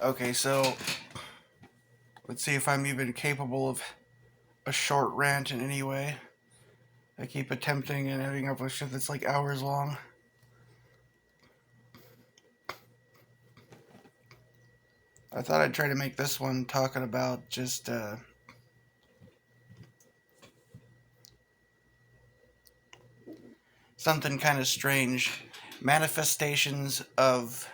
Okay, so let's see if I'm even capable of a short rant in any way. I keep attempting and ending up with shit that's like hours long. I thought I'd try to make this one talking about just something kind of strange. Manifestations of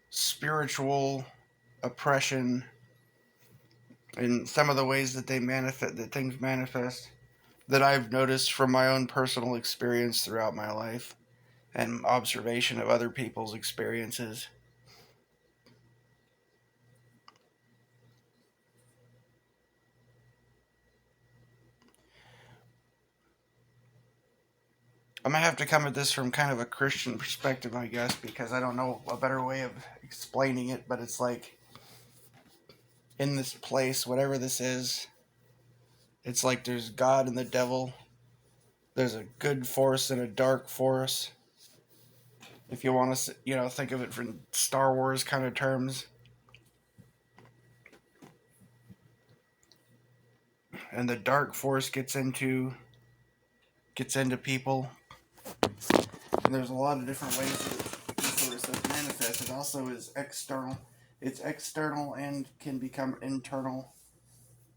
spiritual oppression and some of the ways that things manifest that I've noticed from my own personal experience throughout my life and observation of other people's experiences. I'm gonna have to come at this from kind of a Christian perspective, I guess, because I don't know a better way of explaining it, but it's like in this place, whatever this is, it's like there's God and the devil. There's a good force and a dark force. If you want to, think of it from Star Wars kind of terms. And the dark force gets into people. And there's a lot of different ways that this sort of stuff manifests. It also is external. It's external and can become internal.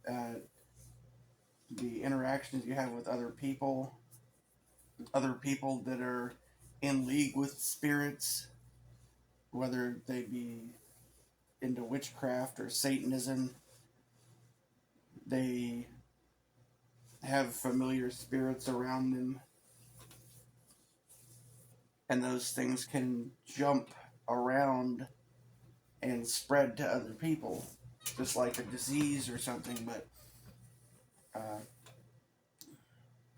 Uh, the interactions you have with other people that are in league with spirits, whether they be into witchcraft or Satanism, they have familiar spirits around them, and those things can jump around and spread to other people, just like a disease or something. But uh,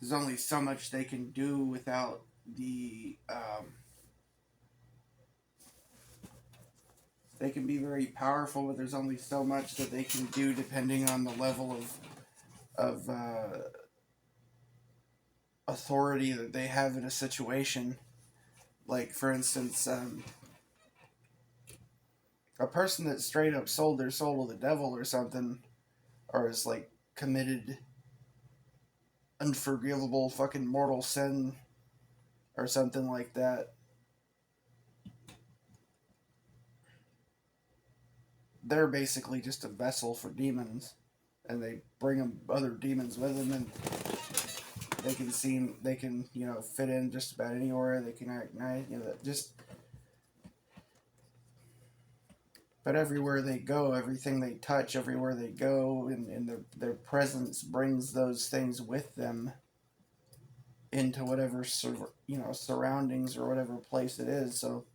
there's only so much they can do without the. They can be very powerful, but there's only so much that they can do depending on the level of authority that they have in a situation. Like, for instance, a person that straight up sold their soul to the devil or something, or is like committed unforgivable fucking mortal sin or something like that, they're basically just a vessel for demons, and they bring them other demons with them, and they can fit in just about anywhere. They can act nice, just. But everywhere they go, everything they touch, everywhere they go, and their presence brings those things with them into whatever surroundings or whatever place it is. So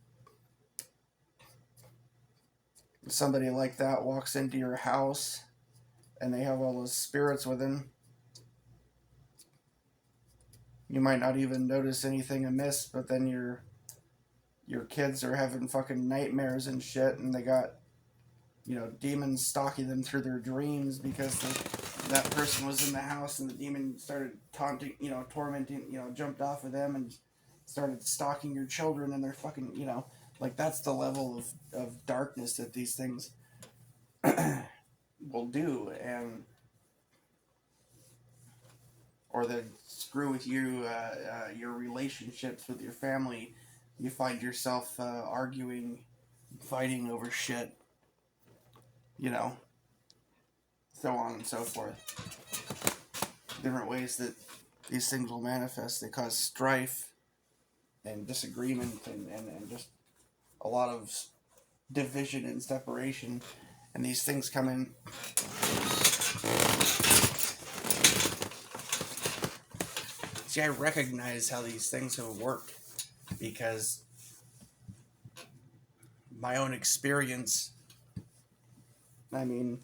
if somebody like that walks into your house and they have all those spirits with them, you might not even notice anything amiss, but then your kids are having fucking nightmares and shit, and they got demons stalking them through their dreams because that person was in the house and the demon started taunting, tormenting, jumped off of them and started stalking your children, and they're fucking, like, that's the level of darkness that these things will do. And or they screw with your relationships with your family. You find yourself arguing, fighting over shit, you know, so on and so forth. Different ways that these things will manifest. They cause strife and disagreement and just a lot of division and separation. And these things come in. See, I recognize how these things have worked because my own experience, I mean,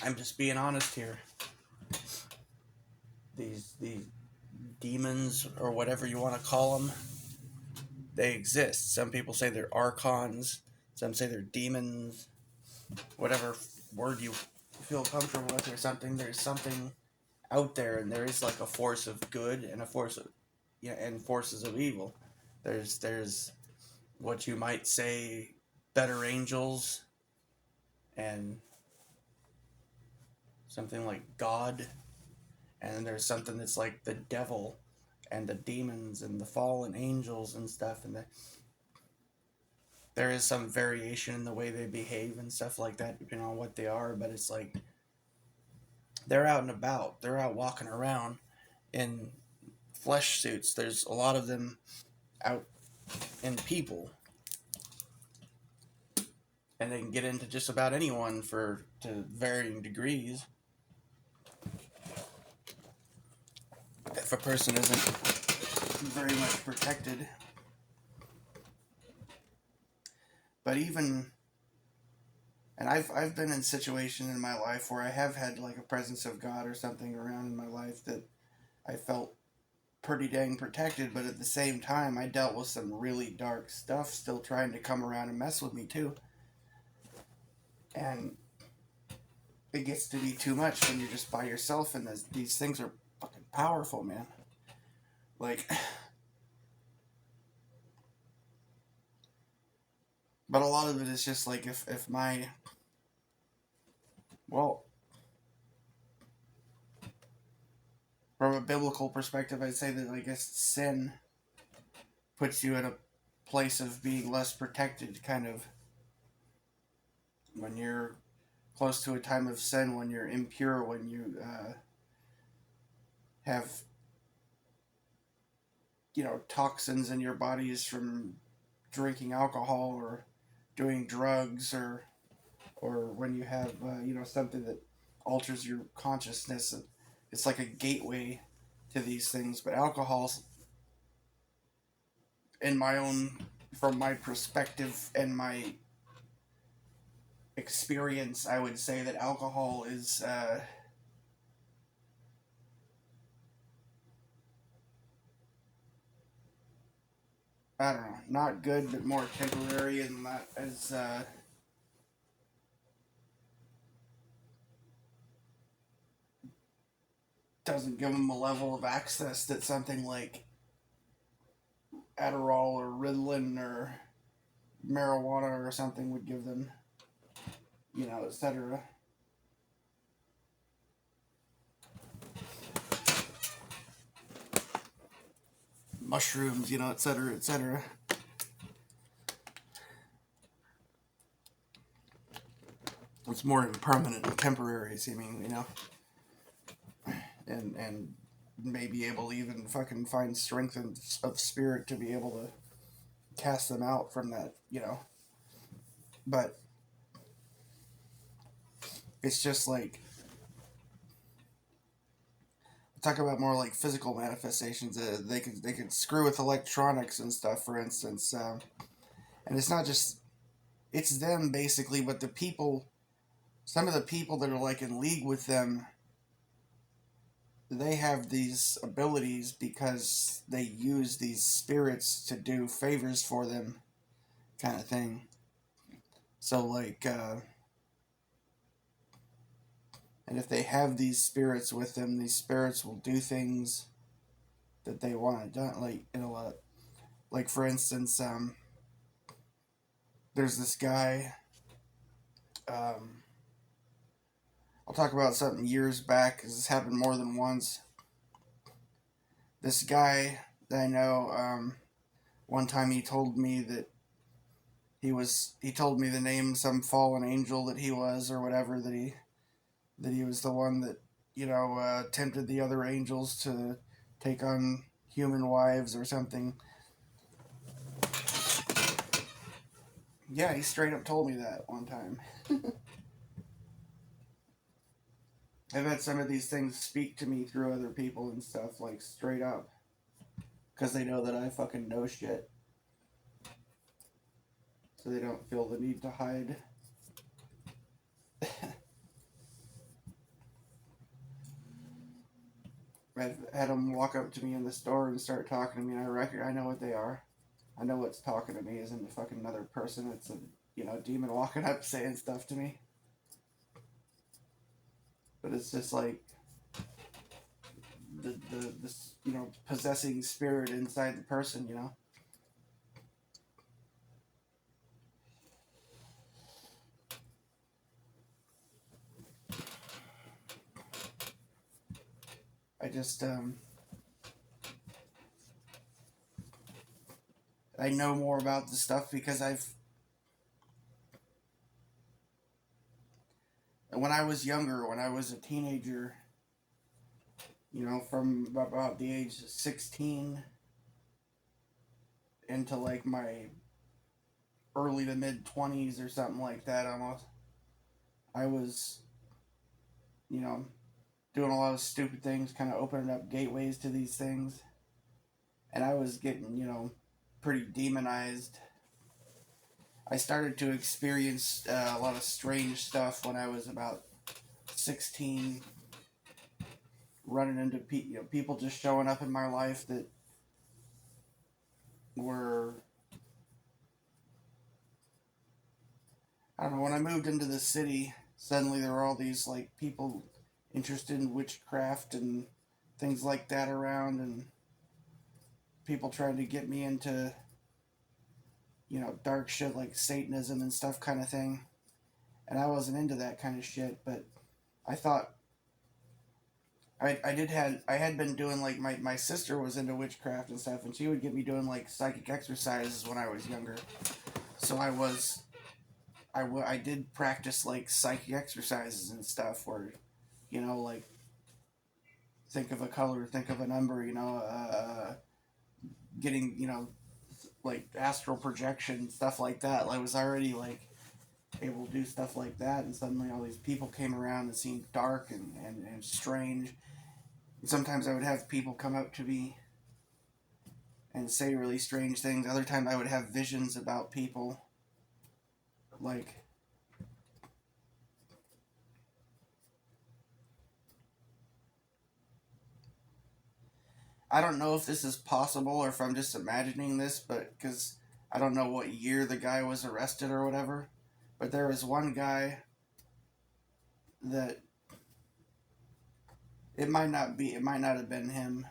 I'm just being honest here. These demons, or whatever you want to call them, they exist. Some people say they're archons. Some say they're demons. Whatever word you feel comfortable with or something. There's something out there, and there is like a force of good and a force of yeah, and forces of evil. There's what you might say better angels and something like God, and then there's something that's like the devil and the demons and the fallen angels and stuff, and there is some variation in the way they behave and stuff like that depending on what they are, but it's like they're out and about, they're out walking around in flesh suits. There's a lot of them out in people, and they can get into just about anyone for to varying degrees. If a person isn't very much protected, but even, and I've been in situations in my life where I have had like a presence of God or something around in my life that I felt pretty dang protected, but at the same time I dealt with some really dark stuff still trying to come around and mess with me too. And it gets to be too much when you're just by yourself, and these things are fucking powerful, man. Like, but a lot of it is just like if my, well, from a biblical perspective, I'd say that I guess sin puts you in a place of being less protected, kind of, when you're close to a time of sin, when you're impure, when you have, toxins in your bodies from drinking alcohol or doing drugs, or when you have something that alters your consciousness. It's like a gateway to these things. But alcohol's, in my own, from my perspective and my experience, I would say that alcohol is I don't know, not good, but more temporary, and not as doesn't give them a level of access that something like Adderall or Ritalin or marijuana or something would give them, etc. Mushrooms, etc., etc. It's more impermanent and temporary seeming, and may be able to even fucking find strength of spirit to be able to cast them out from that. But it's just like, talk about more like physical manifestations. They could screw with electronics and stuff, for instance, and it's not just, it's them basically, but the people, some of the people that are like in league with them, they have these abilities because they use these spirits to do favors for them, kind of thing. So like, and if they have these spirits with them, these spirits will do things that they want done. Like in a lot, like for instance, there's this guy. Um, I'll talk about something years back because this happened more than once. This guy that I know, one time he told me that he told me the name some fallen angel that he was or whatever, that he was the one that tempted the other angels to take on human wives or something. Yeah, he straight up told me that one time. I've had some of these things speak to me through other people and stuff, like straight up, because they know that I fucking know shit, so they don't feel the need to hide. I've had them walk up to me in the store and start talking to me, and I know what they are. I know what's talking to me isn't a fucking another person. It's a demon walking up saying stuff to me. But it's just like the possessing spirit inside the person. I just I know more about this stuff because when I was younger, when I was a teenager, from about the age of 16 into like my early to mid 20s or something like that almost, I was, you know, doing a lot of stupid things, kind of opening up gateways to these things. And I was getting, pretty demonized. I started to experience a lot of strange stuff when I was about 16, running into people just showing up in my life that were, I don't know, when I moved into the city, suddenly there were all these like people interested in witchcraft and things like that around, and people trying to get me into, dark shit like Satanism and stuff kind of thing. And I wasn't into that kind of shit, but I thought I had been doing like my sister was into witchcraft and stuff, and she would get me doing like psychic exercises when I was younger. So I did practice like psychic exercises and stuff where, like think of a color, think of a number, getting, like astral projection, stuff like that. I was already like able to do stuff like that, and suddenly all these people came around and seemed dark and strange. And sometimes I would have people come up to me and say really strange things. Other times I would have visions about people. Like, I don't know if this is possible or if I'm just imagining this, but because I don't know what year the guy was arrested or whatever. But there was one guy that it might not have been him.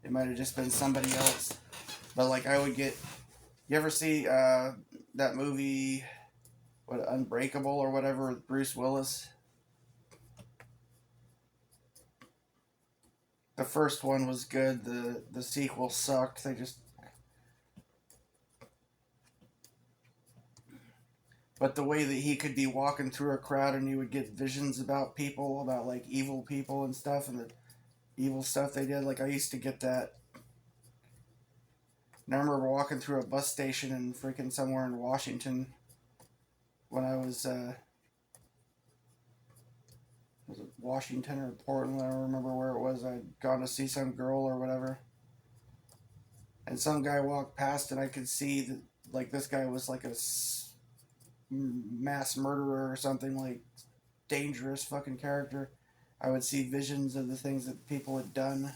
It might have just been somebody else. But like I would get, you ever see that movie, what, Unbreakable or whatever, with Bruce Willis? The first one was good. The sequel sucked. They just, but the way that he could be walking through a crowd and he would get visions about people, about like evil people and stuff, and the evil stuff they did. Like I used to get that. And I remember walking through a bus station in freaking somewhere in Washington when I was it Washington or Portland? I don't remember where it was. I'd gone to see some girl or whatever, and some guy walked past, and I could see that like this guy was like a mass murderer or something, like dangerous fucking character. I would see visions of the things that people had done.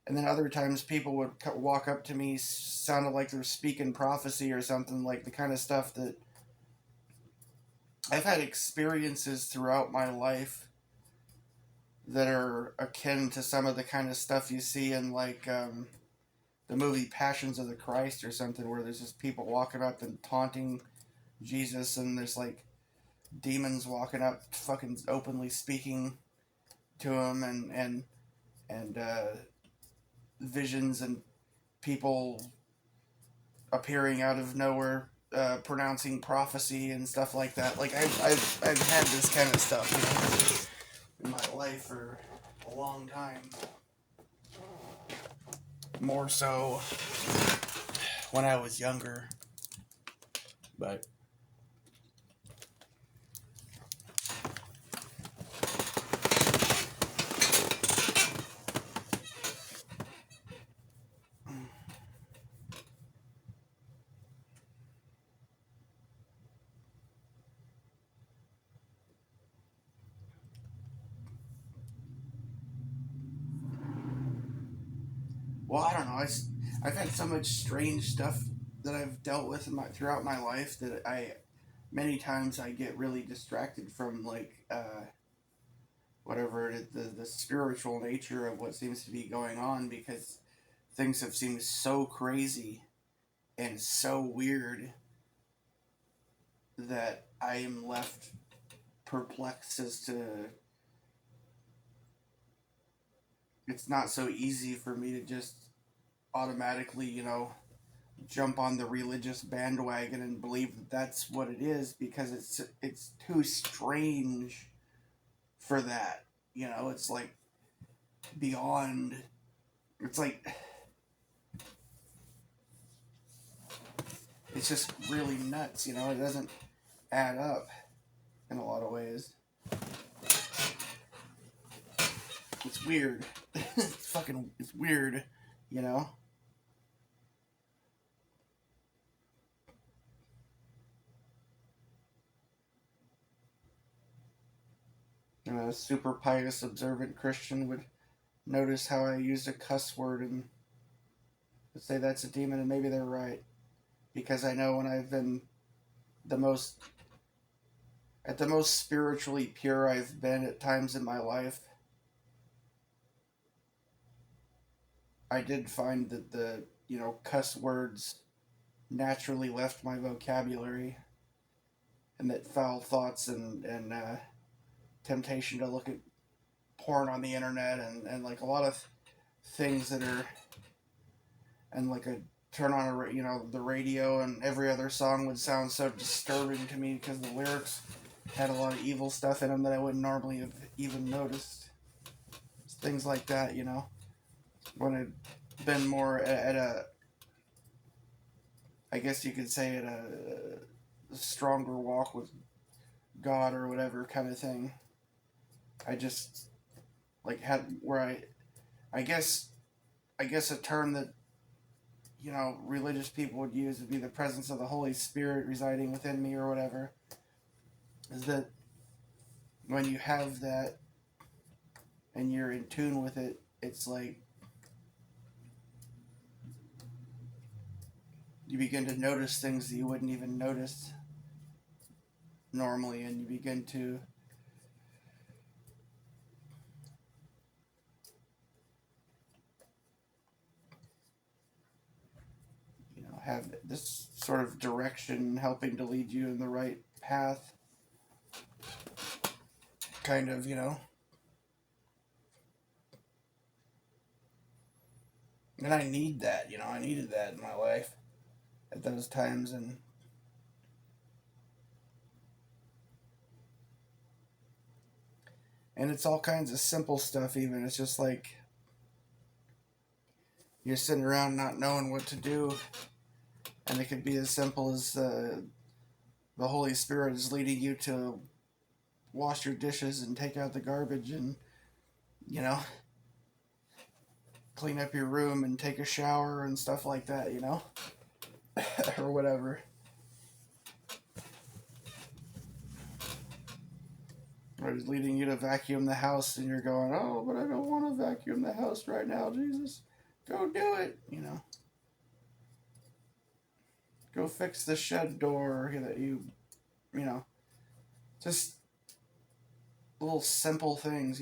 And then other times people would walk up to me, sounded like they were speaking prophecy or something, like the kind of stuff that I've had experiences throughout my life that are akin to some of the kind of stuff you see in like the movie Passions of the Christ or something, where there's just people walking up and taunting Jesus, and there's like demons walking up fucking openly speaking to him, and visions and people appearing out of nowhere, pronouncing prophecy and stuff like that. Like I've had this kind of stuff, in my life for a long time. More so when I was younger, but well, I don't know. I've had so much strange stuff that I've dealt with throughout my life that many times I get really distracted from like whatever it is, the spiritual nature of what seems to be going on, because things have seemed so crazy and so weird that I am left perplexed as to it's not so easy for me to just automatically, jump on the religious bandwagon and believe that that's what it is, because it's too strange for that. It's like beyond. It's like it's just really nuts. It doesn't add up in a lot of ways. It's weird. It's weird. You know. A super pious, observant Christian would notice how I used a cuss word and would say that's a demon, and maybe they're right. Because I know when I've been the most, at the most spiritually pure I've been at times in my life, I did find that the, cuss words naturally left my vocabulary, and that foul thoughts and temptation to look at porn on the internet and like a lot of things that are, and like a turn on the radio, and every other song would sound so disturbing to me because the lyrics had a lot of evil stuff in them that I wouldn't normally have even noticed. Things like that, when I'd been more at a, I guess you could say, at a stronger walk with God or whatever kind of thing. I just like had where I guess a term that religious people would use would be the presence of the Holy Spirit residing within me or whatever. Is that when you have that and you're in tune with it, it's like you begin to notice things that you wouldn't even notice normally, and you begin to have this sort of direction helping to lead you in the right path, kind of, and I need that, I needed that in my life at those times. And it's all kinds of simple stuff. Even it's just like you're sitting around not knowing what to do, and it could be as simple as the Holy Spirit is leading you to wash your dishes and take out the garbage and clean up your room and take a shower and stuff like that, or whatever. Or he's leading you to vacuum the house, and you're going, oh, but I don't want to vacuum the house right now, Jesus. Go do it, Go fix the shed door that just little simple things,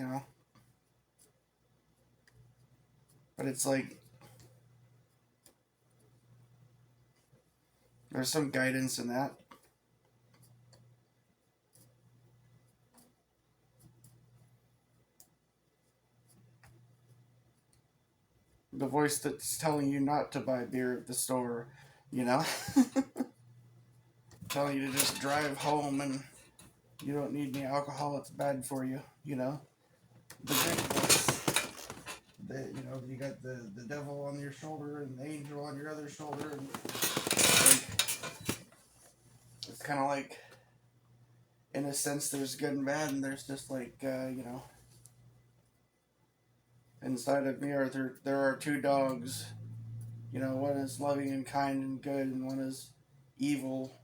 But it's like there's some guidance in that. The voice that's telling you not to buy beer at the store, telling you to just drive home and you don't need any alcohol, it's bad for you, The big voice that, you got the devil on your shoulder and the angel on your other shoulder, and like, it's kind of like, in a sense, there's good and bad, and there's just like, inside of me there are two dogs. One is loving and kind and good, and one is evil,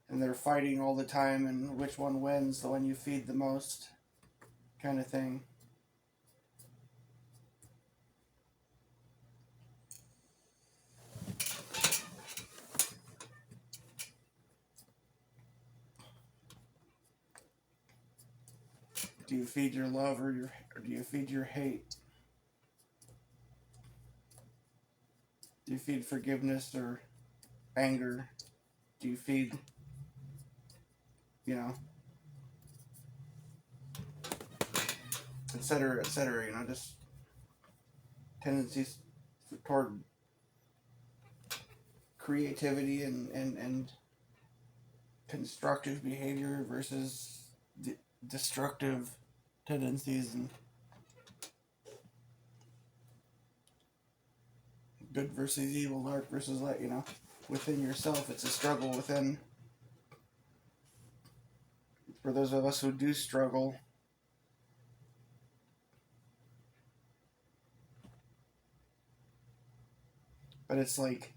and they're fighting all the time, and which one wins? The one you feed the most, kind of thing. Do you feed your love or do you feed your hate? Do you feed forgiveness or anger? Do you feed, you know, etc., etc., just tendencies toward creativity and constructive behavior versus destructive tendencies and good versus evil, dark versus light, within yourself. It's a struggle within. For those of us who do struggle, but it's like,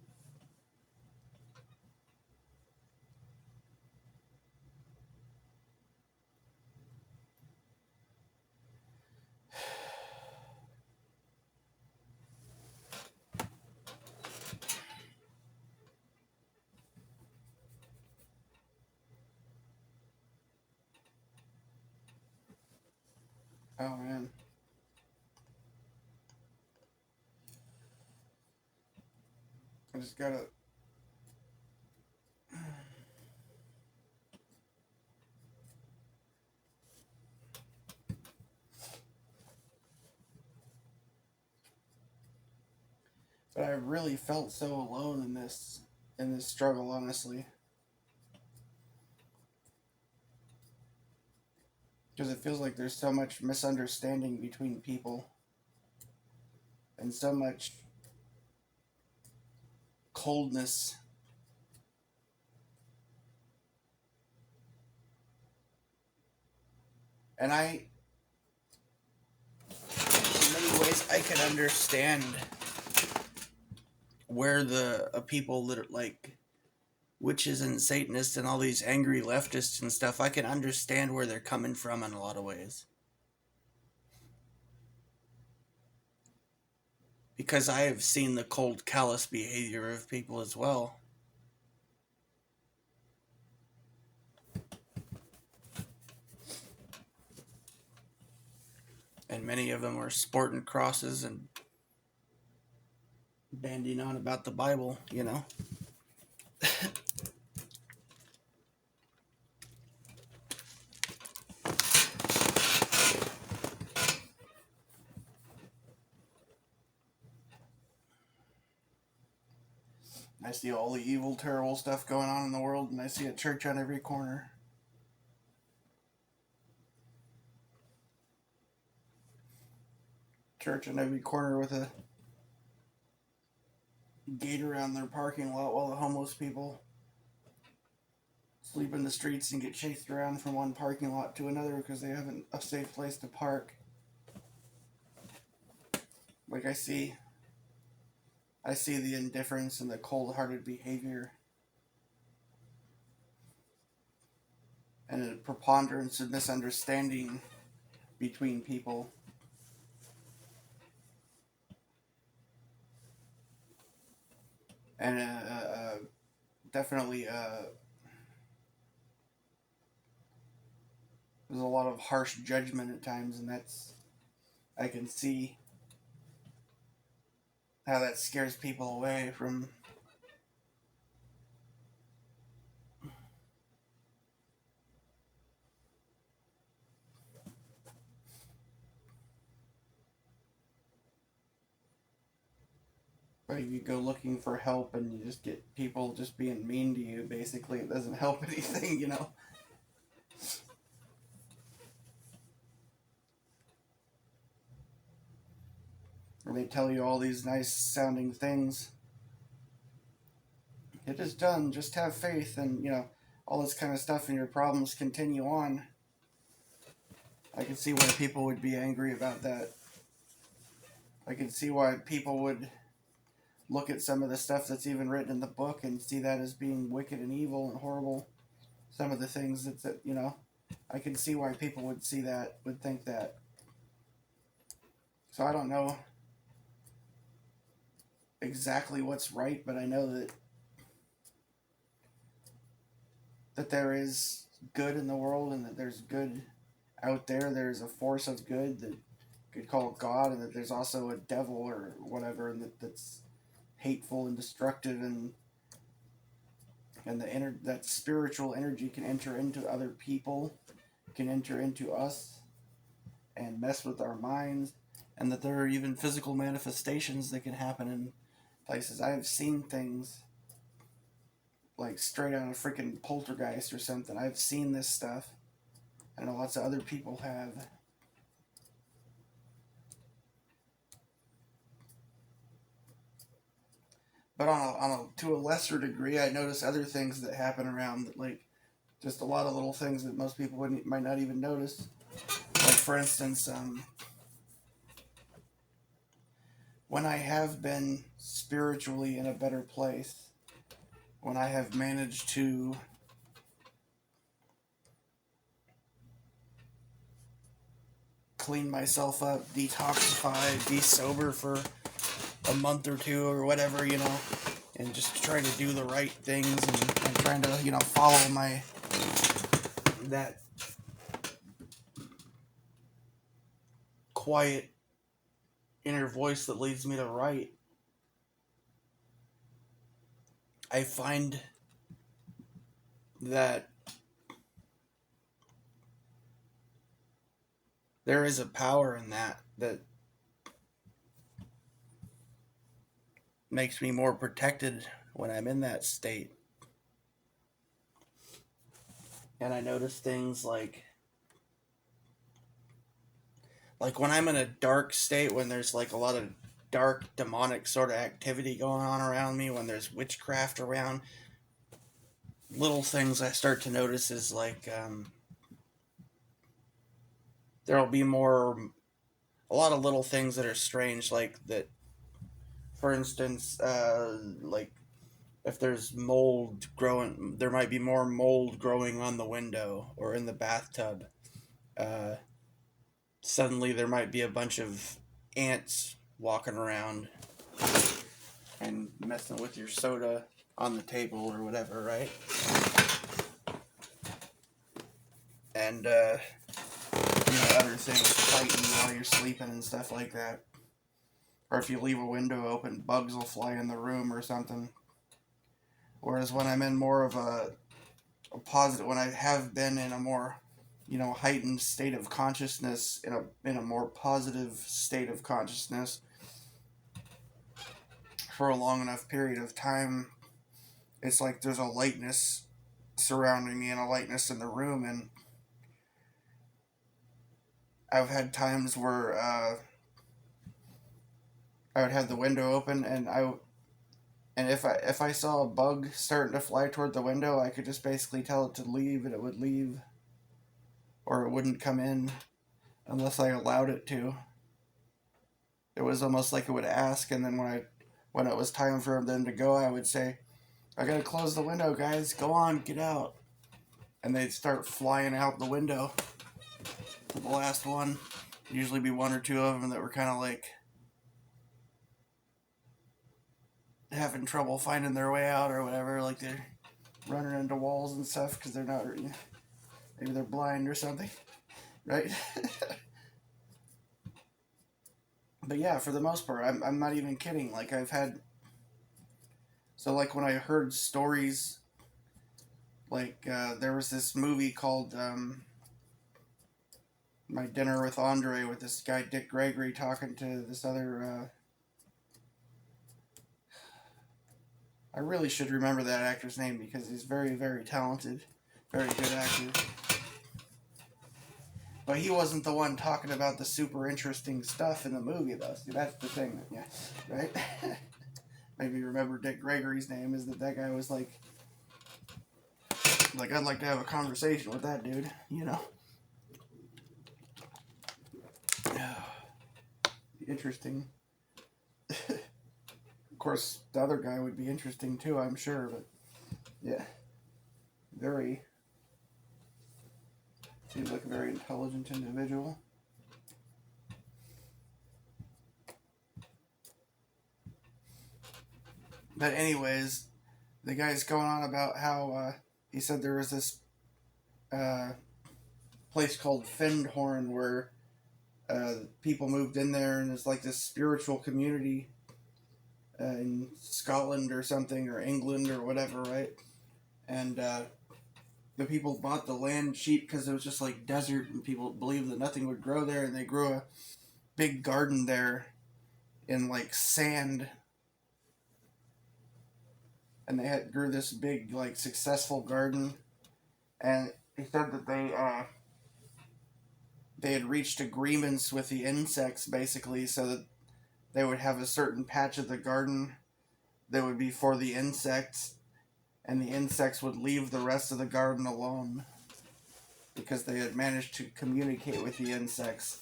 oh man, I just gotta. But I really felt so alone in this struggle, honestly, because it feels like there's so much misunderstanding between people and so much coldness. And in many ways, I can understand where the people that are like witches and Satanists and all these angry leftists and stuff, I can understand where they're coming from in a lot of ways. Because I have seen the cold, callous behavior of people as well. And many of them are sporting crosses and bandying on about the Bible, I see all the evil, terrible stuff going on in the world, and I see a church on every corner. Church on every corner with a gate around their parking lot while the homeless people sleep in the streets and get chased around from one parking lot to another because they haven't a safe place to park. Like I see the indifference and the cold-hearted behavior and a preponderance of misunderstanding between people. And definitely there's a lot of harsh judgment at times, and I can see how that scares people away from like you go looking for help and you just get people just being mean to you. Basically, it doesn't help anything. Or they tell you all these nice sounding things. It is done. Just have faith, and all this kind of stuff, and your problems continue on. I can see why people would be angry about that. I can see why people would look at some of the stuff that's even written in the book and see that as being wicked and evil and horrible. Some of the things that I can see why people would see that, would think that. So I don't know exactly what's right, but I know that there is good in the world and that there's good out there there's a force of good that could call God, and that there's also a devil or whatever, and that's hateful and destructive, and that spiritual energy can enter into other people, can enter into us, and mess with our minds, and that there are even physical manifestations that can happen in places. I have seen things like straight out of freaking Poltergeist or something. I've seen this stuff. I know lots of other people have. But to a lesser degree, I notice other things that happen around that, like, just a lot of little things that most people might not even notice. Like, for instance, when I have been spiritually in a better place, when I have managed to clean myself up, detoxify, be sober for a month or two or whatever, and just try to do the right things, and trying to, follow that quiet inner voice that leads me to write. I find that there is a power in that makes me more protected when I'm in that state. And I notice things like when I'm in a dark state, when there's like a lot of dark demonic sort of activity going on around me, when there's witchcraft around, little things I start to notice is like there'll be a lot of little things that are strange, like that. For instance, like if there's mold growing, there might be more mold growing on the window or in the bathtub. Uh, Suddenly there might be a bunch of ants walking around and messing with your soda on the table or whatever, right? And other things fighting while you're sleeping and stuff like that. Or if you leave a window open, bugs will fly in the room or something. Whereas when I'm in more of a positive, when I have been in a more, heightened state of consciousness, in a more positive state of consciousness for a long enough period of time, it's like there's a lightness surrounding me and a lightness in the room. And I've had times where I would have the window open, and if I saw a bug starting to fly toward the window, I could just basically tell it to leave, and it would leave, or it wouldn't come in unless I allowed it to. It was almost like it would ask, and then when it was time for them to go, I would say, "I gotta close the window, guys. Go on, get out." And they'd start flying out the window. The last one, usually be one or two of them that were kind of like having trouble finding their way out or whatever, like they're running into walls and stuff because they're not, maybe they're blind or something, right? But yeah, for the most part, I'm not even kidding. Like like when I heard stories, like there was this movie called My Dinner with Andre, with this guy Dick Gregory talking to this other. I really should remember that actor's name because he's very, very talented, very good actor. But he wasn't the one talking about the super interesting stuff in the movie, though. See, that's the thing, yeah, right? Maybe you remember Dick Gregory's name, is that guy was like, I'd like to have a conversation with that dude, Interesting. Of course, the other guy would be interesting too, I'm sure, but yeah. Seems like a very intelligent individual. But anyways, the guy's going on about how he said there was this place called Findhorn where people moved in there, and it's like this spiritual community in Scotland or something, or England or whatever, right? And the people bought the land cheap because it was just like desert, and people believed that nothing would grow there, and they grew a big garden there in like sand, and they had grew this big like successful garden, and he said that they had reached agreements with the insects basically so that they would have a certain patch of the garden that would be for the insects, and the insects would leave the rest of the garden alone because they had managed to communicate with the insects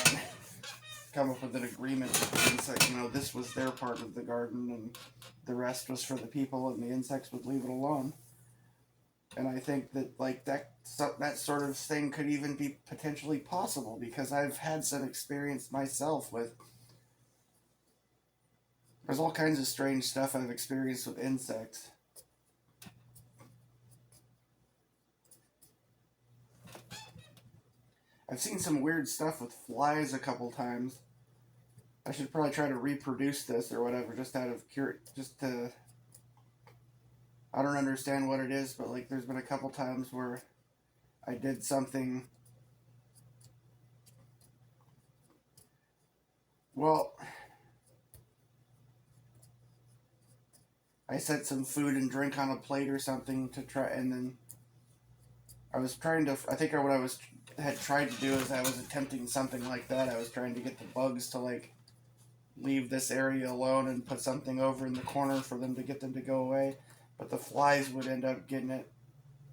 and come up with an agreement with the insects. You know, this was their part of the garden and the rest was for the people, and the insects would leave it alone. And I think that like that sort of thing could even be potentially possible because I've had some experience myself with. There's all kinds of strange stuff I've experienced with insects. I've seen some weird stuff with flies a couple times. I should probably try to reproduce this or whatever, just out of just to. I don't understand what it is, but like, there's been a couple times where I did something. Well, I set some food and drink on a plate or something to try, and then I was trying to. I think what I was had tried to do is I was attempting something like that. I was trying to get the bugs to like leave this area alone and put something over in the corner for them to get them to go away, but the flies would end up getting it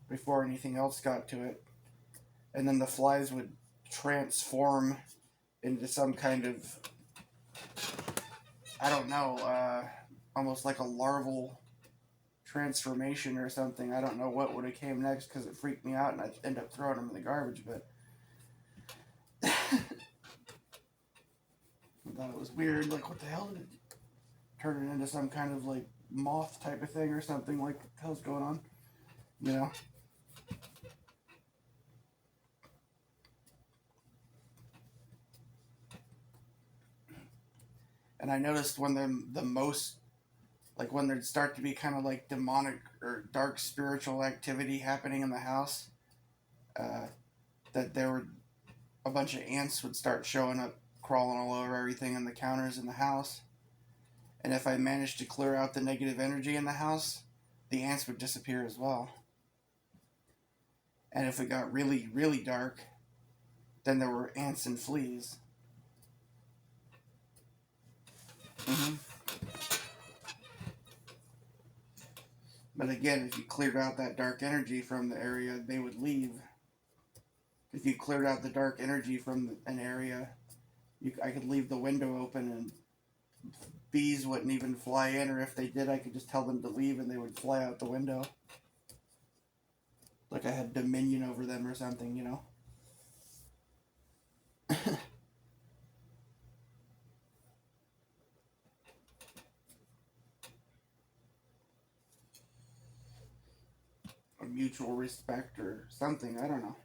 before anything else got to it, and then the flies would transform into some kind of, I don't know, almost like a larval transformation or something. I don't know what would have came next because it freaked me out, and I'd end up throwing them in the garbage. But I thought it was weird. Like, what the hell did it turn it into some kind of like moth type of thing or something? Like, what the hell's going on? You know. And I noticed when the most, like when there'd start to be kind of like demonic or dark spiritual activity happening in the house, uh, that there were a bunch of ants would start showing up, crawling all over everything in the counters in the house. And if I managed to clear out the negative energy in the house, the ants would disappear as well. And if it got really, really dark, then there were ants and fleas. Mm-hmm. But again, if you cleared out that dark energy from the area, they would leave. If you cleared out the dark energy from an area, I could leave the window open and bees wouldn't even fly in, or if they did, I could just tell them to leave and they would fly out the window. Like I had dominion over them or something, you know? Or mutual respect or something, I don't know.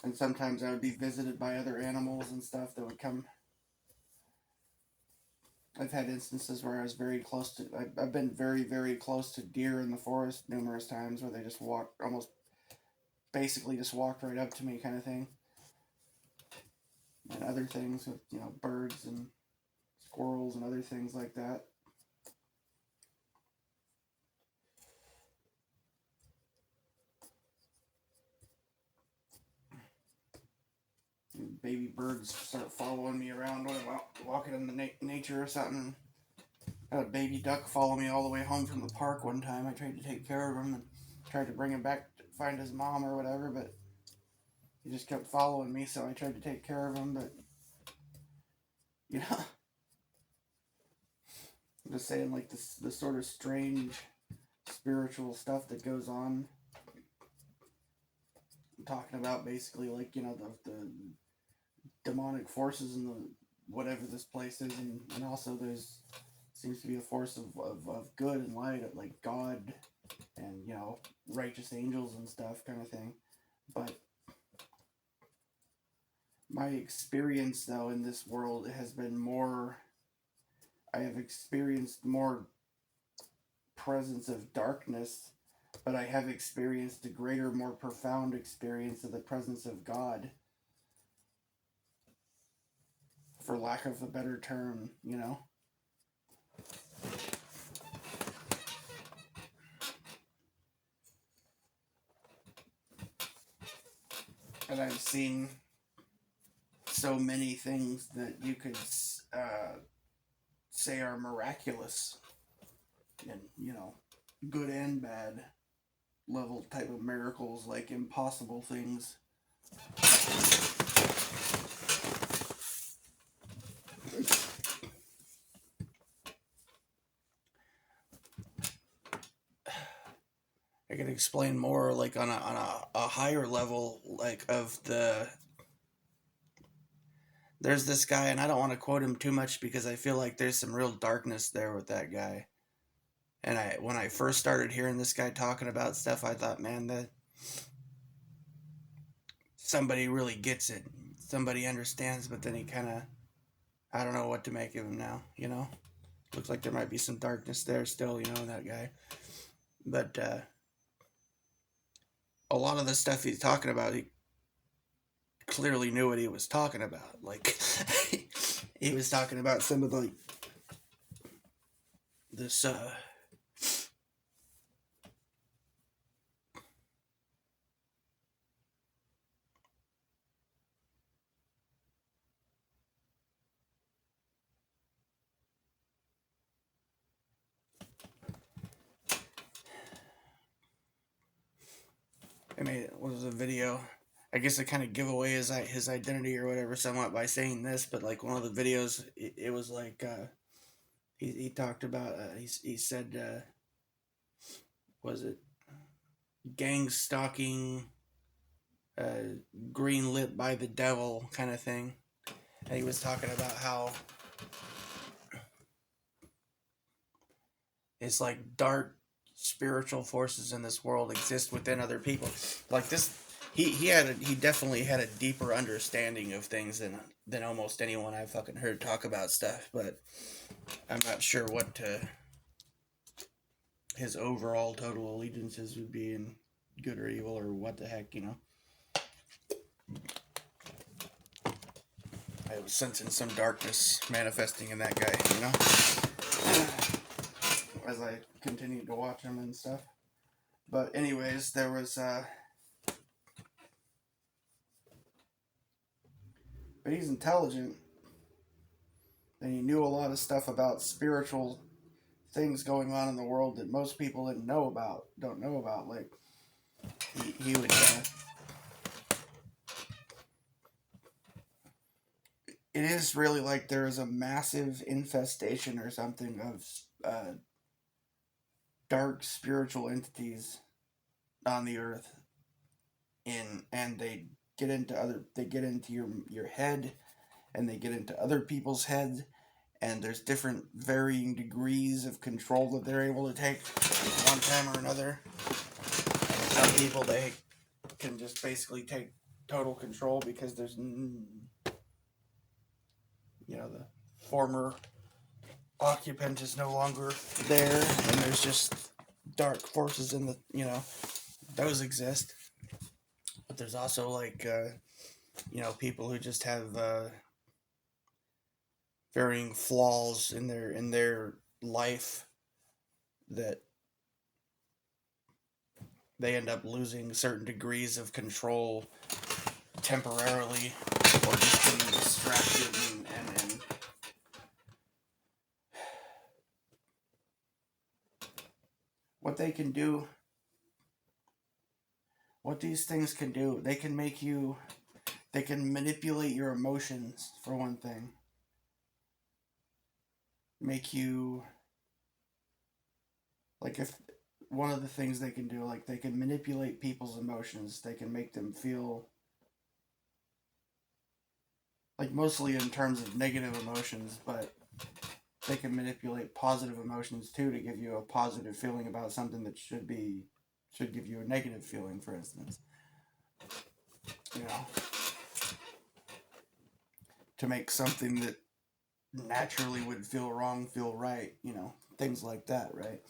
And sometimes I would be visited by other animals and stuff that would come. I've had instances where I was very close to. I've been very, very close to deer in the forest numerous times where they just walked, almost basically just walked right up to me, kind of thing. And other things with, birds and squirrels and other things like that. And baby birds start following me around when I'm out walking in the nature or something. I had a baby duck follow me all the way home from the park one time. I tried to take care of him and tried to bring him back to find his mom or whatever, but he just kept following me, so I tried to take care of him, but, you know, I'm just saying, like, the sort of strange spiritual stuff that goes on. I'm talking about basically, like, the demonic forces in the whatever this place is, and also there's seems to be a force of good and light, like God and righteous angels and stuff, kind of thing. But my experience, though, in this world has been more. I have experienced more presence of darkness, but I have experienced a greater, more profound experience of the presence of God, for lack of a better term, And I've seen so many things that you could say are miraculous, and good and bad level type of miracles, like impossible things. I could explain more, like on a higher level, like of there's this guy, and I don't want to quote him too much because I feel like there's some real darkness there with that guy. And when I first started hearing this guy talking about stuff, I thought, man, that somebody really gets it. Somebody understands, but then he kind of, I don't know what to make of him now, Looks like there might be some darkness there still, in that guy. But a lot of the stuff he's talking about, he clearly knew what he was talking about. Like, he was talking about some of this, I mean, it was a video. I guess I kind of give away his identity or whatever somewhat by saying this, but like one of the videos, it was like he talked about he said was it gang stalking, green lit by the devil kind of thing, and he was talking about how it's like dark spiritual forces in this world exist within other people. Like this, he definitely had a deeper understanding of things than almost anyone I've fucking heard talk about stuff. But I'm not sure what his overall total allegiances would be in good or evil or what the heck, I was sensing some darkness manifesting in that guy, as I continued to watch him and stuff. But anyways, there was but he's intelligent, and he knew a lot of stuff about spiritual things going on in the world that most people don't know about. Like he would. It is really like there is a massive infestation or something of dark spiritual entities on the earth, and they get into your head, and they get into other people's heads, and there's different varying degrees of control that they're able to take at one time or another. Some people, they can just basically take total control because there's the former occupant is no longer there, and there's just dark forces in those exist. But there's also like people who just have varying flaws in their life that they end up losing certain degrees of control temporarily, or just being distracted and what they can do, what these things can do, they can manipulate your emotions, for one thing. Make you, like, if one of the things they can do, like, they can manipulate people's emotions. They can make them feel, like, mostly in terms of negative emotions, but they can manipulate positive emotions too to give you a positive feeling about something that should give you a negative feeling, for instance. You know, to make something that naturally would feel wrong feel right. You know, things like that, right?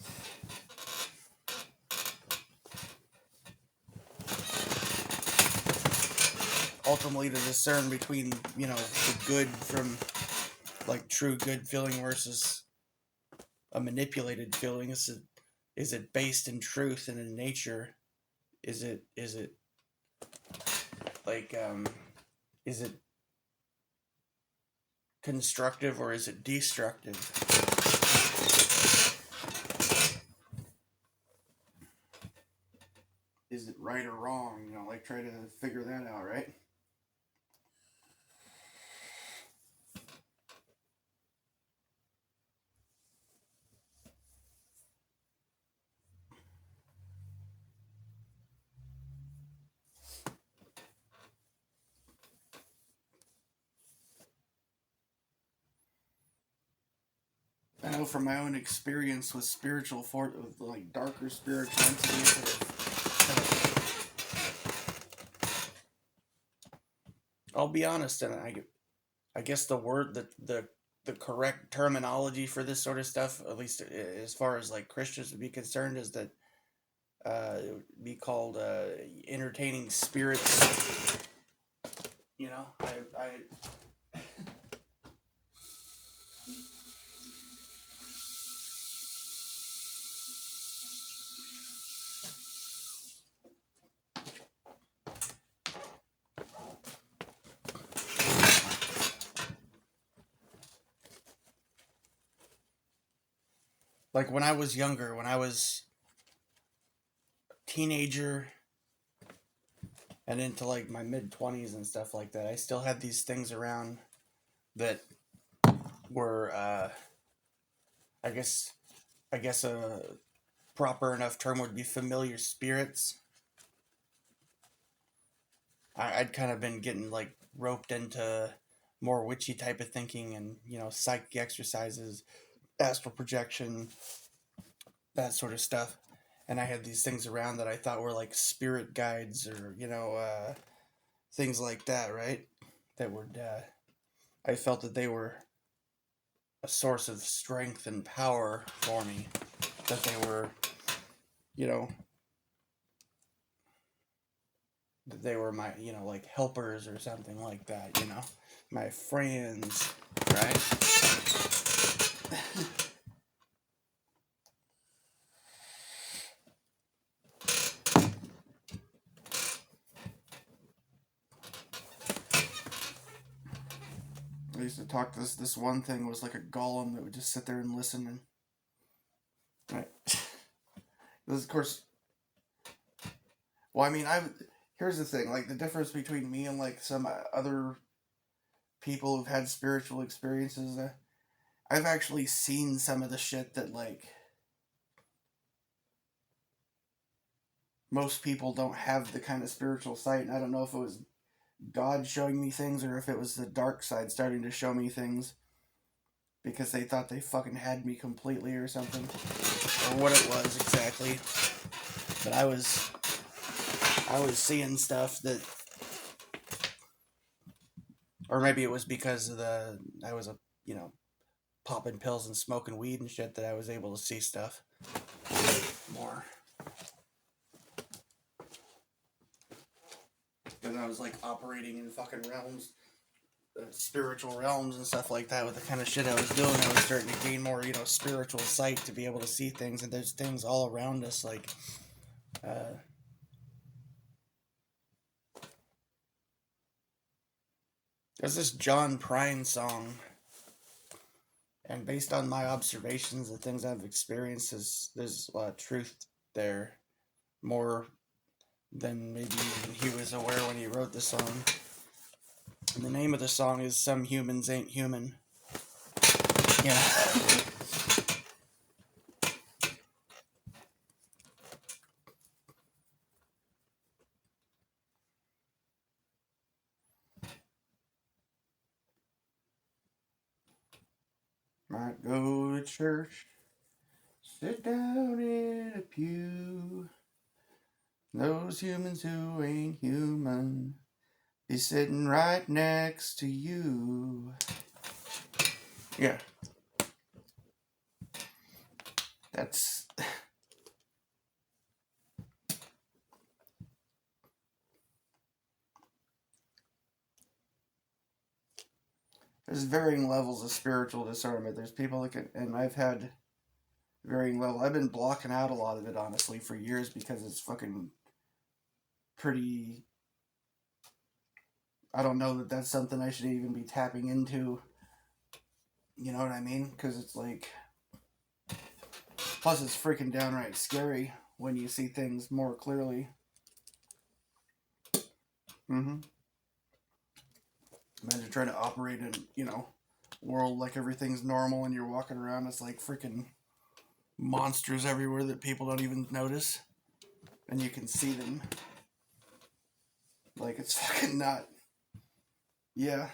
Ultimately, to discern between, you know, the good from like true good feeling versus a manipulated feeling. Is it based in truth and in nature? Is it like is it constructive or is it destructive? Is it right or wrong? You know, like try to figure that out, right? I know from my own experience with with like darker spiritual entities I'll be honest, and I guess the word the correct terminology for this sort of stuff, at least as far as like Christians would be concerned, is that it would be called entertaining spirits. You know, I like when I was younger, when I was a teenager and into like my mid 20s and stuff like that, I still had these things around that were I guess a proper enough term would be familiar spirits. I'd kind of been getting like roped into more witchy type of thinking, and you know, psychic exercises, astral projection, that sort of stuff. And I had these things around that I thought were like spirit guides, or you know, things like that, right? That would I felt that they were a source of strength and power for me. That they were, you know, that they were my, you know, like helpers or something like that, you know, my friends, right? I used to talk to this one thing was like a golem that would just sit there and listen, and right. This of course, well, I mean, here's the thing, like the difference between me and like some other people who've had spiritual experiences. I've actually seen some of the shit that like most people don't have the kind of spiritual sight, and I don't know if it was God showing me things or if it was the dark side starting to show me things because they thought they fucking had me completely or something, or what it was exactly. But I was seeing stuff that, or maybe it was because of I was you know, popping pills and smoking weed and shit that I was able to see stuff more. Because I was like operating in fucking realms, spiritual realms and stuff like that with the kind of shit I was doing. I was starting to gain more, you know, spiritual sight to be able to see things, and there's things all around us, like there's this John Prine song, and based on my observations, the things I've experienced, there's a lot of truth there, more than maybe he was aware when he wrote the song. And the name of the song is "Some Humans Ain't Human." Yeah. Might go to church, sit down in a pew. Those humans who ain't human be sitting right next to you. Yeah. That's... There's varying levels of spiritual discernment. There's people that can... And I've had varying level. I've been blocking out a lot of it, honestly, for years because it's fucking pretty... I don't know that that's something I should even be tapping into. You know what I mean? Because it's like... Plus, it's freaking downright scary when you see things more clearly. Mm-hmm. Imagine trying to operate in, world like everything's normal and you're walking around, it's like freaking monsters everywhere that people don't even notice. And you can see them. Like, it's fucking not... Yeah.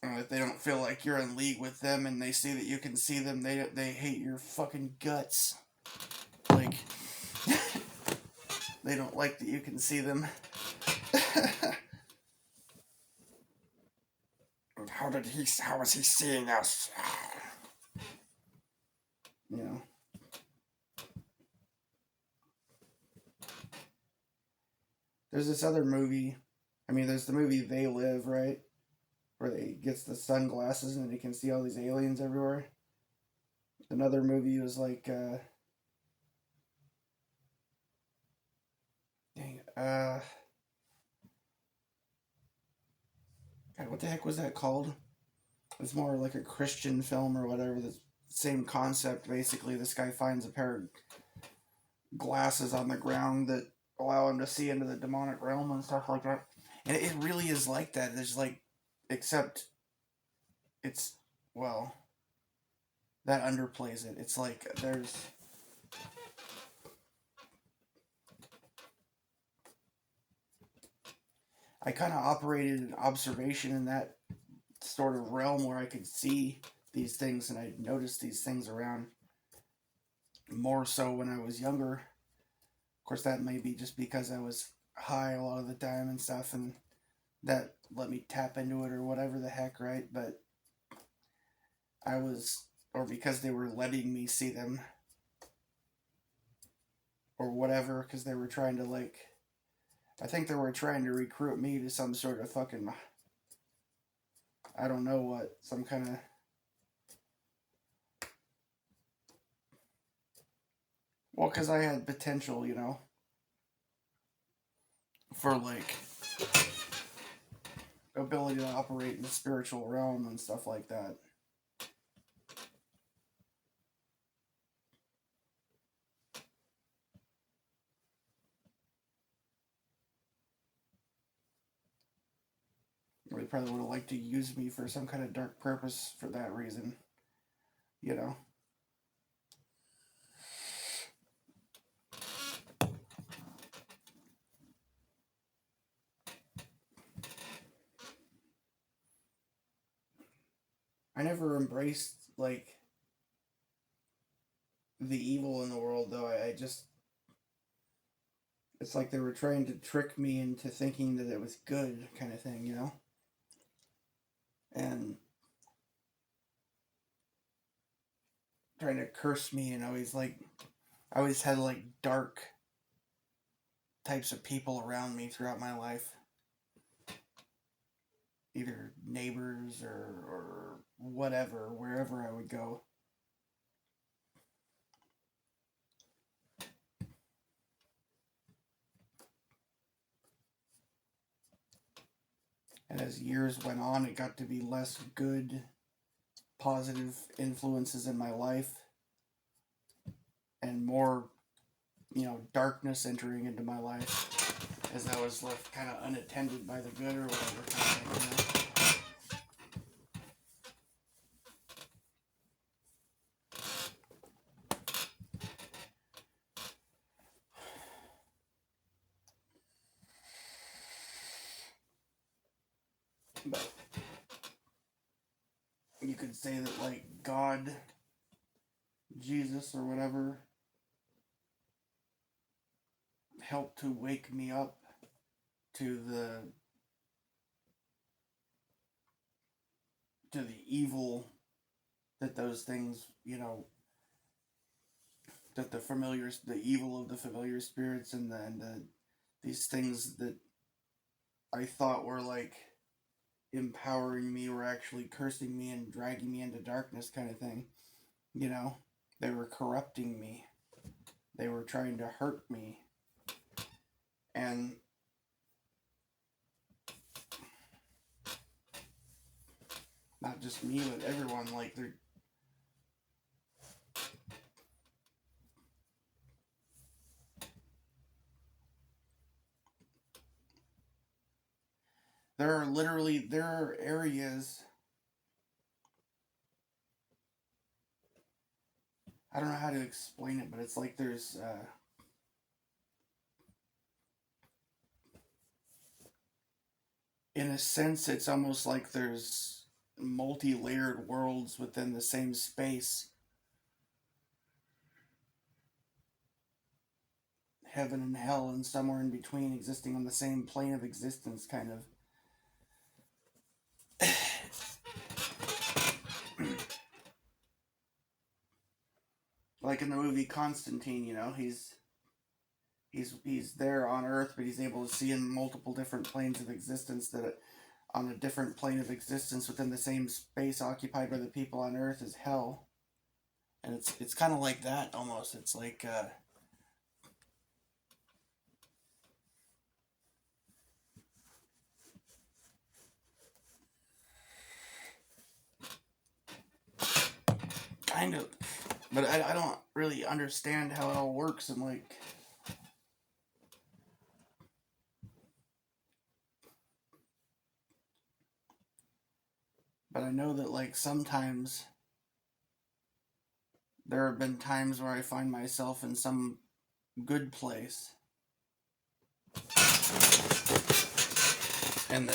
And if they don't feel like you're in league with them and they see that you can see them, they hate your fucking guts. Like, they don't like that you can see them. How was he seeing us? There's this other movie. I mean, there's the movie They Live, right? Where he gets the sunglasses and he can see all these aliens everywhere. Another movie was like, dang it, God, what the heck was that called? It's more like a Christian film or whatever. The same concept, basically. This guy finds a pair of glasses on the ground that allow him to see into the demonic realm and stuff like that. And it really is like that. There's like, except it's, well, that underplays it. It's like there's... I kind of operated an observation in that sort of realm where I could see these things and I noticed these things around more so when I was younger. Of course, that may be just because I was high a lot of the time and stuff, and that let me tap into it or whatever the heck, right? But I was, or because they were letting me see them or whatever, because they were trying to, like, I think they were trying to recruit me to some sort of fucking, I don't know what, some kind of... Well, because I had potential, for, like, ability to operate in the spiritual realm and stuff like that. They probably would have liked to use me for some kind of dark purpose for that reason. I never embraced, like, the evil in the world, though. I just... It's like they were trying to trick me into thinking that it was good, kind of thing, And trying to curse me, and always, like... I always had, like, dark types of people around me throughout my life. Either neighbors or whatever, wherever I would go. And as years went on, it got to be less good, positive influences in my life. And more, darkness entering into my life. As I was left kind of unattended by the good or whatever kind of thing, you could say that, like, God, Jesus, or whatever, helped to wake me up to the evil that those things, that the evil of the familiar spirits, and these things that I thought were like empowering me were actually cursing me and dragging me into darkness, kind of thing. You know, they were corrupting me. They were trying to hurt me. And not just me, but everyone. Like, there are areas. I don't know how to explain it, but it's like there's in a sense, it's almost like there's multi-layered worlds within the same space. Heaven and hell, and somewhere in between, existing on the same plane of existence, kind of. Like in the movie Constantine, he's there on Earth, but he's able to see in multiple different planes of existence that on a different plane of existence within the same space occupied by the people on Earth is hell. And it's kind of like that almost. It's like kind of, but I don't really understand how it all works. And like, but I know that like sometimes there have been times where I find myself in some good place, and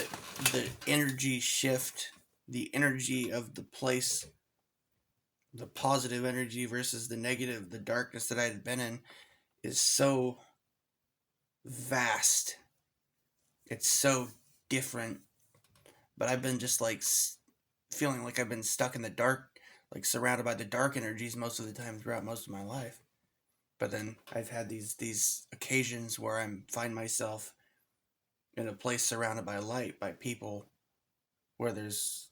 the energy shift, the energy of the place, the positive energy versus the negative, the darkness that I had been in, is so vast. It's so different. But I've been just like feeling like I've been stuck in the dark, like surrounded by the dark energies most of the time throughout most of my life. But then I've had these occasions where I find myself in a place surrounded by light, by people, where there's,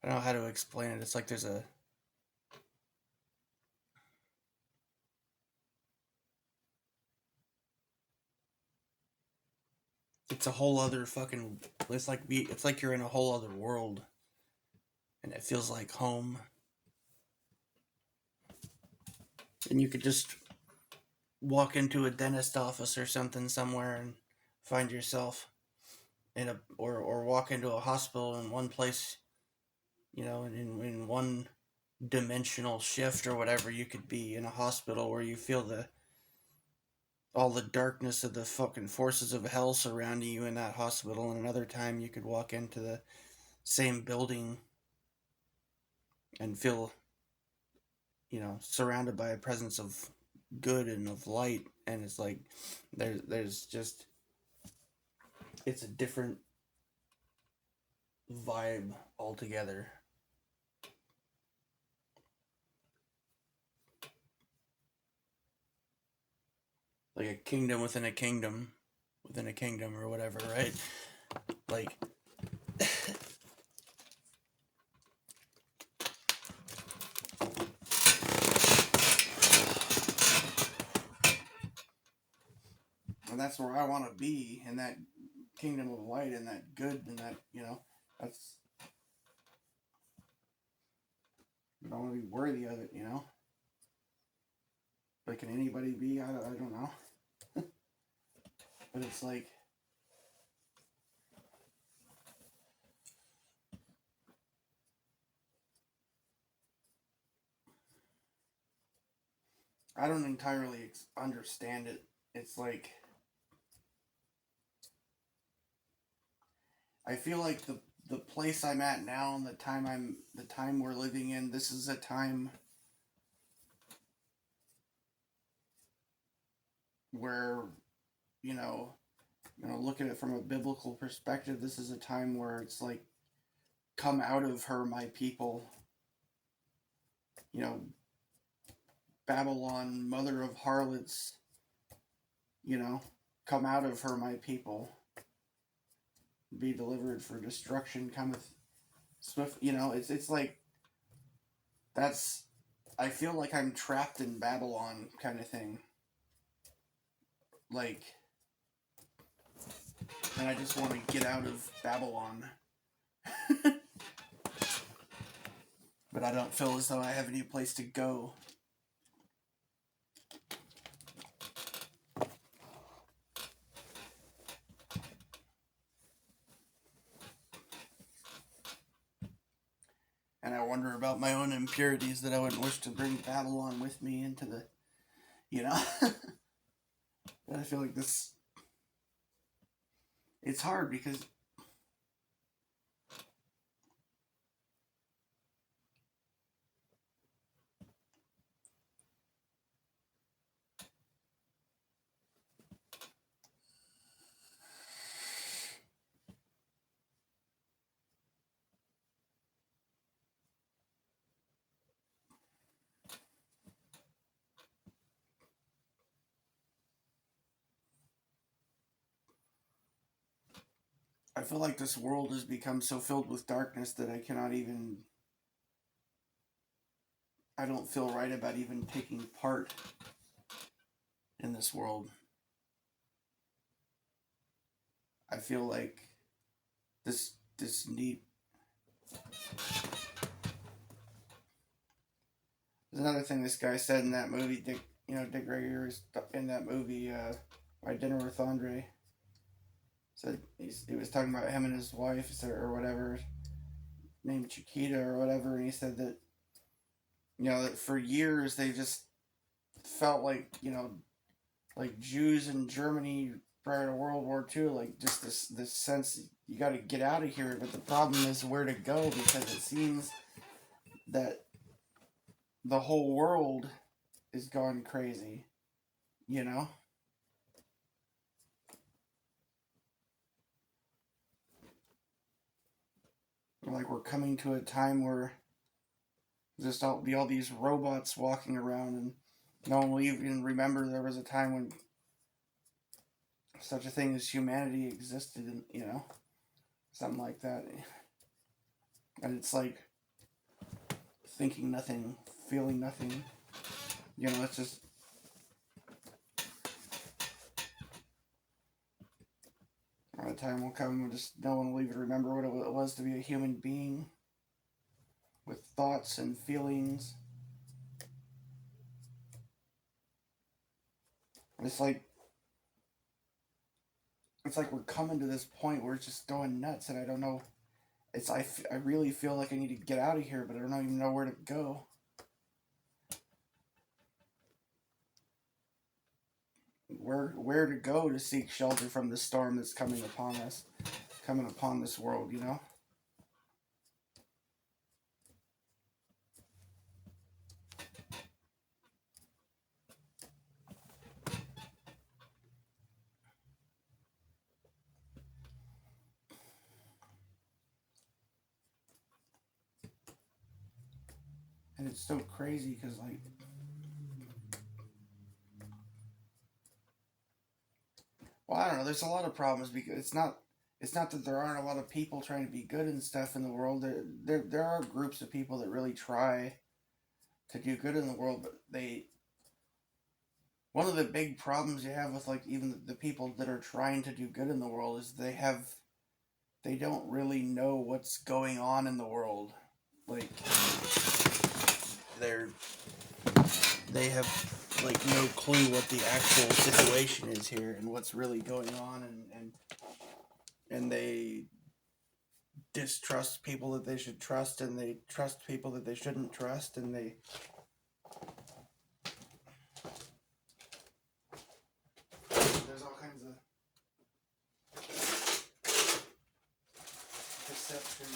I don't know how to explain it. It's like it's a whole other fucking, it's like you're in a whole other world, and it feels like home. And you could just walk into a dentist office or something somewhere and find yourself in a, or walk into a hospital in one place, in one dimensional shift or whatever. You could be in a hospital where you feel all the darkness of the fucking forces of hell surrounding you in that hospital, and another time you could walk into the same building and feel, surrounded by a presence of good and of light. And it's like there's just, it's a different vibe altogether. Like a kingdom within a kingdom within a kingdom, or whatever, right? Like, and that's where I want to be, in that kingdom of light, and that good, and that, that's, I want to be worthy of it. But can anybody be? I don't know. But it's like, I don't entirely understand it. It's like, I feel like the place I'm at now and the time we're living in, this is a time where, you know, look at it from a biblical perspective, this is a time where it's like, come out of her, my people. You know, Babylon, mother of harlots, come out of her, my people. Be delivered, for destruction cometh swift. It's like, that's, I feel like I'm trapped in Babylon kind of thing. Like, and I just want to get out of Babylon. But I don't feel as though I have any place to go. And I wonder about my own impurities that I wouldn't wish to bring Babylon with me into the, But I feel like this, it's hard because I feel like this world has become so filled with darkness that I don't feel right about even taking part in this world. I feel like this need. There's another thing this guy said in that movie. Dick Gregory was in that movie, My Dinner with Andre. Said he was talking about him and his wife or whatever, named Chiquita or whatever, and he said that that for years they just felt like like Jews in Germany prior to World War II, like just this sense you got to get out of here. But the problem is where to go, because it seems that the whole world is gone crazy, Like we're coming to a time where just all these robots walking around, and no one will even remember there was a time when such a thing as humanity existed, and something like that. And it's like thinking nothing, feeling nothing. It's just a time will come when just no one will even remember what it was to be a human being with thoughts and feelings. It's like we're coming to this point where it's just going nuts, and I don't know. I really feel like I need to get out of here, but I don't even know where to go. Where to go to seek shelter from the storm that's coming upon us, coming upon this world, And it's so crazy because, like, well, I don't know. There's a lot of problems because it's not that there aren't a lot of people trying to be good and stuff in the world. There are groups of people that really try to do good in the world, but one of the big problems you have with, like, even the people that are trying to do good in the world is they don't really know what's going on in the world. Like, they have like no clue what the actual situation is here and what's really going on, and they distrust people that they should trust, and they trust people that they shouldn't trust, and there's all kinds of deception.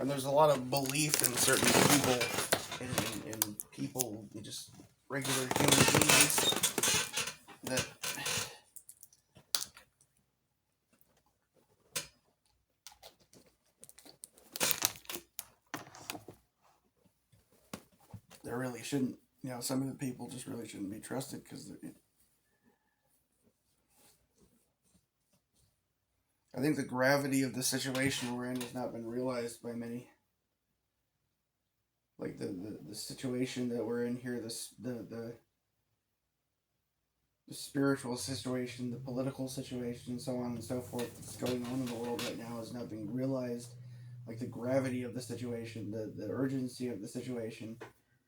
And there's a lot of belief in certain people, in people, just regular human beings, that there really shouldn't, some of the people just really shouldn't be trusted, because I think the gravity of the situation we're in has not been realized by many. Like the situation that we're in here, the spiritual situation, the political situation, so on and so forth, that's going on in the world right now is not being realized. Like the gravity of the situation, the urgency of the situation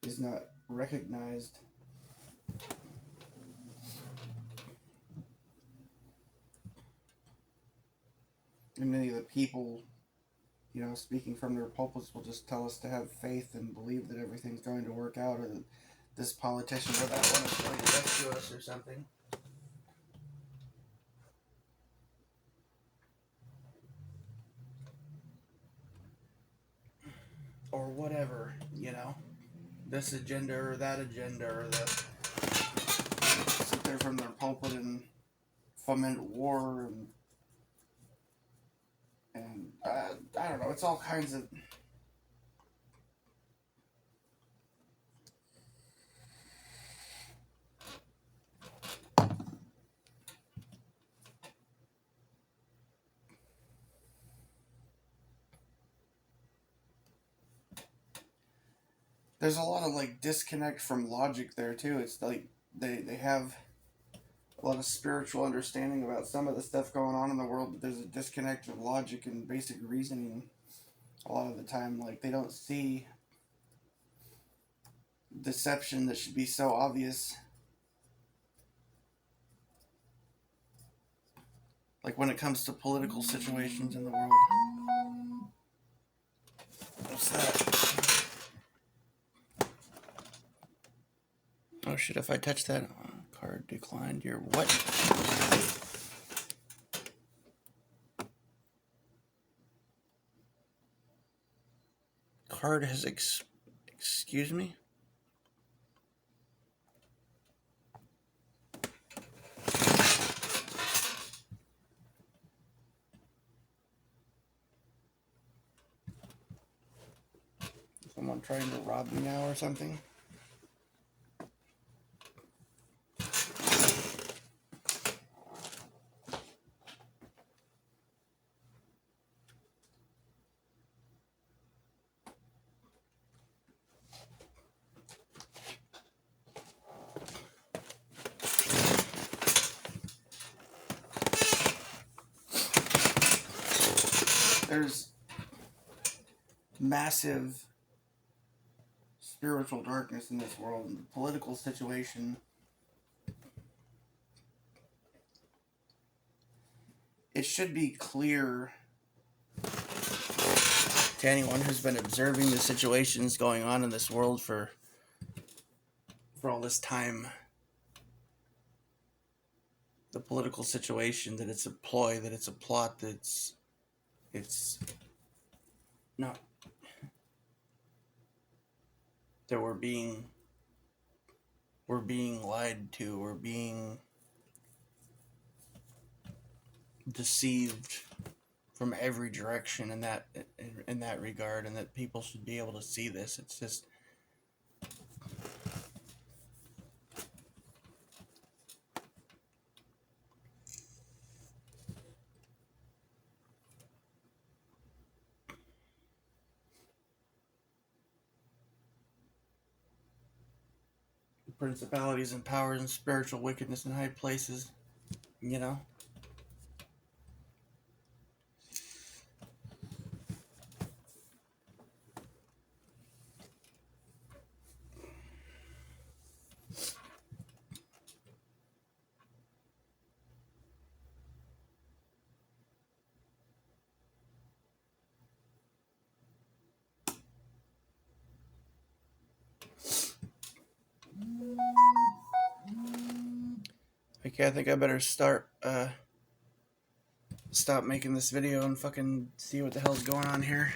is not recognized. And many of the people, speaking from their pulpits, will just tell us to have faith and believe that everything's going to work out, or that this politician or that one is going to rescue us or something. Or whatever, this agenda or that agenda, or sit there from their pulpit and foment war, and I don't know, it's all kinds of... There's a lot of disconnect from logic there too. It's like they have a lot of spiritual understanding about some of the stuff going on in the world, but there's a disconnect of logic and basic reasoning a lot of the time. Like, they don't see deception that should be so obvious. Like when it comes to political situations in the world. What's that? Oh shit, if I touch that, card declined. Your what? Card has excuse me? Someone trying to rob me now or something? There's massive spiritual darkness in this world, and the political situation. It should be clear to anyone who's been observing the situations going on in this world for all this time, the political situation, that it's a ploy, that it's a plot, that it's not, that we're being lied to, we're being deceived from every direction in that regard, and that people should be able to see this. It's just principalities and powers and spiritual wickedness in high places, Okay, I think I better stop making this video and fucking see what the hell's going on here.